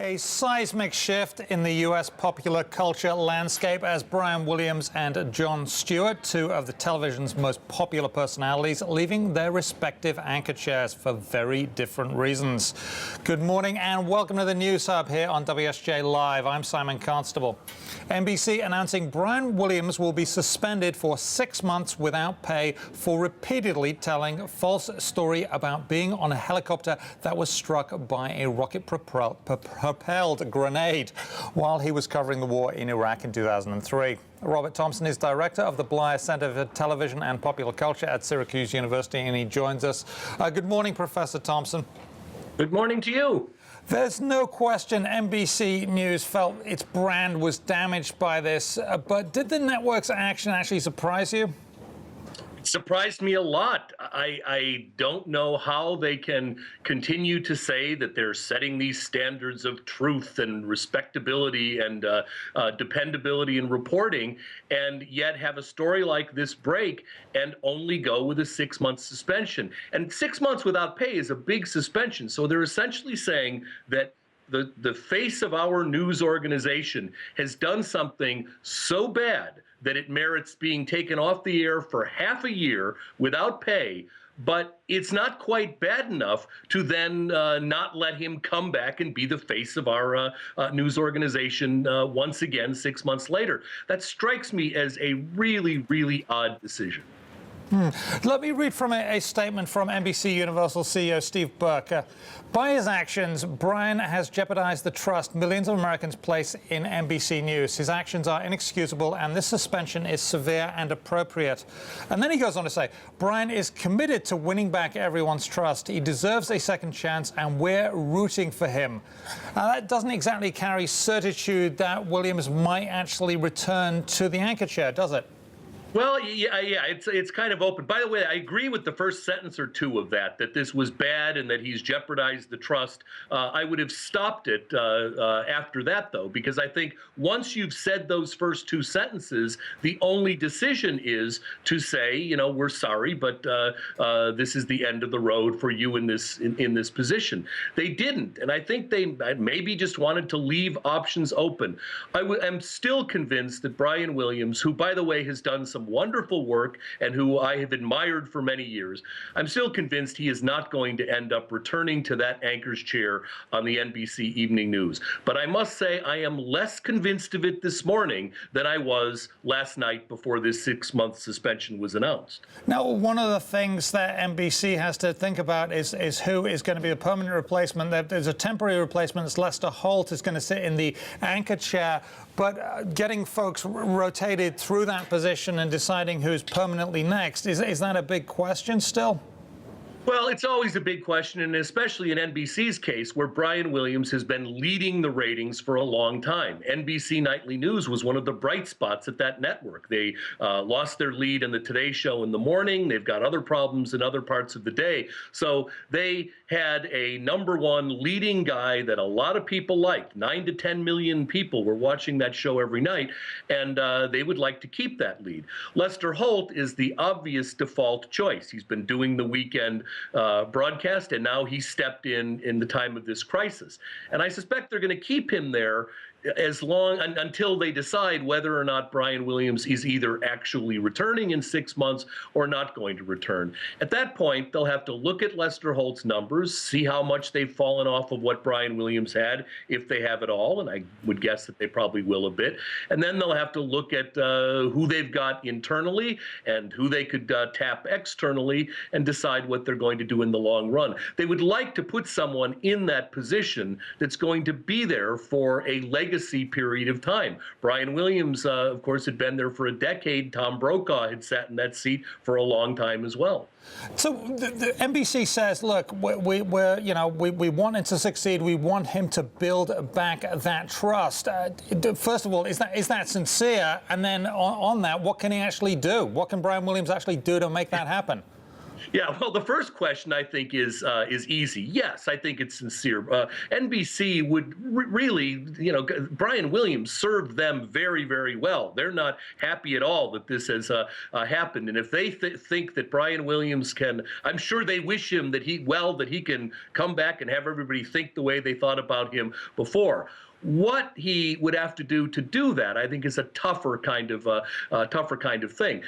A seismic shift in the U.S. popular culture landscape as Brian Williams and Jon Stewart, two of the television's most popular personalities, leaving their respective anchor chairs for very different reasons. Good morning and welcome to the News Hub here on WSJ Live. I'm Simon Constable. NBC announcing Brian Williams will be suspended for 6 months without pay for repeatedly telling a false story about being on a helicopter that was struck by a rocket-propelled grenade while he was covering the war in Iraq in 2003. Robert Thompson is director of the Bleier Center for Television and Popular Culture at Syracuse University, and he joins us. Good morning, Professor Thompson. Good morning to you. There's no question NBC News felt its brand was damaged by this, but did the network's action actually surprise you? It surprised me a lot. I don't know how they can continue to say that they're setting these standards of truth and respectability and dependability in reporting, and yet have a story like this break and only go with a 6-month suspension. And 6 months without pay is a big suspension. So they're essentially saying that the face of our news organization has done something so bad that it merits being taken off the air for half a year without pay, but it's not quite bad enough to then not let him come back and be the face of our news organization once again 6 months later. That strikes me as a really, really odd decision. Let me read from a statement from NBC Universal CEO Steve Burke. By his actions, Brian has jeopardized the trust millions of Americans place in NBC News. His actions are inexcusable, and this suspension is severe and appropriate. And then he goes on to say, Brian is committed to winning back everyone's trust. He deserves a second chance, and we're rooting for him. Now, that doesn't exactly carry certitude that Williams might actually return to the anchor chair, does it? Well, yeah, it's kind of open. By the way, I agree with the first sentence or two of that this was bad and that he's jeopardized the trust. I would have stopped it after that, though, because I think once you've said those first two sentences, the only decision is to say, you know, we're sorry, but this is the end of the road for you in this position. They didn't, and I think they maybe just wanted to leave options open. I'm still convinced that Brian Williams, who, by the way, has done some wonderful work and who I have admired for many years, I'm still convinced he is not going to end up returning to that anchor's chair on the NBC Evening News. But I must say I am less convinced of it this morning than I was last night before this 6-month suspension was announced. Now, one of the things that NBC has to think about is who is going to be a permanent replacement. There's a temporary replacement. It's Lester Holt is going to sit in the anchor chair, but getting folks rotated through that position and deciding who's permanently next, is that a big question still? Well, it's always a big question, and especially in NBC's case, where Brian Williams has been leading the ratings for a long time. NBC Nightly News was one of the bright spots at that network. They lost their lead in the Today Show in the morning. They've got other problems in other parts of the day. So they had a #1 leading guy that a lot of people liked. 9 to 10 million people were watching that show every night, and they would like to keep that lead. Lester Holt is the obvious default choice. He's been doing the weekend broadcast, and now he stepped in the time of this crisis. And I suspect they're going to keep him there as long until they decide whether or not Brian Williams is either actually returning in 6 months or not going to return. At that point, they'll have to look at Lester Holt's numbers, see how much they've fallen off of what Brian Williams had, if they have it all, and I would guess that they probably will a bit. And then they'll have to look at who they've got internally and who they could tap externally and decide what they're going to do in the long run. They would like to put someone in that position that's going to be there for a legacy period of time. Brian Williams, of course, had been there for a decade. Tom Brokaw had sat in that seat for a long time as well. So the NBC says, look, we want him to succeed. We want him to build back that trust. First of all, is that sincere? And then on that, what can he actually do? What can Brian Williams actually do to make that happen? Yeah, well, the first question I think is easy. Yes, I think it's sincere. NBC would really, Brian Williams served them very, very well. They're not happy at all that this has happened, and if they think that Brian Williams can, I'm sure they wish him that he can come back and have everybody think the way they thought about him before. What he would have to do that, I think, is a tougher kind of thing.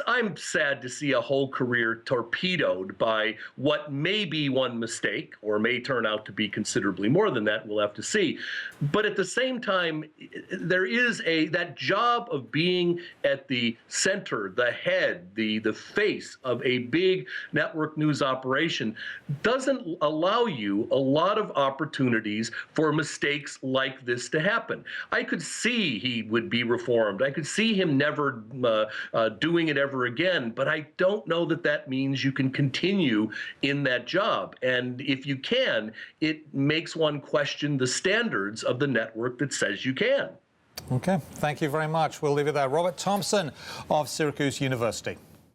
I'm sad to see a whole career torpedoed by what may be one mistake, or may turn out to be considerably more than that. We'll have to see. But at the same time, there is that job of being at the center, the head, the face of a big network news operation doesn't allow you a lot of opportunities for mistakes like this to happen. I could see he would be reformed. I could see him never doing it ever again, but I don't know that means you can continue in that job. And if you can, it makes one question the standards of the network that says you can. Okay, thank you very much. We'll leave it there. Robert Thompson of Syracuse University.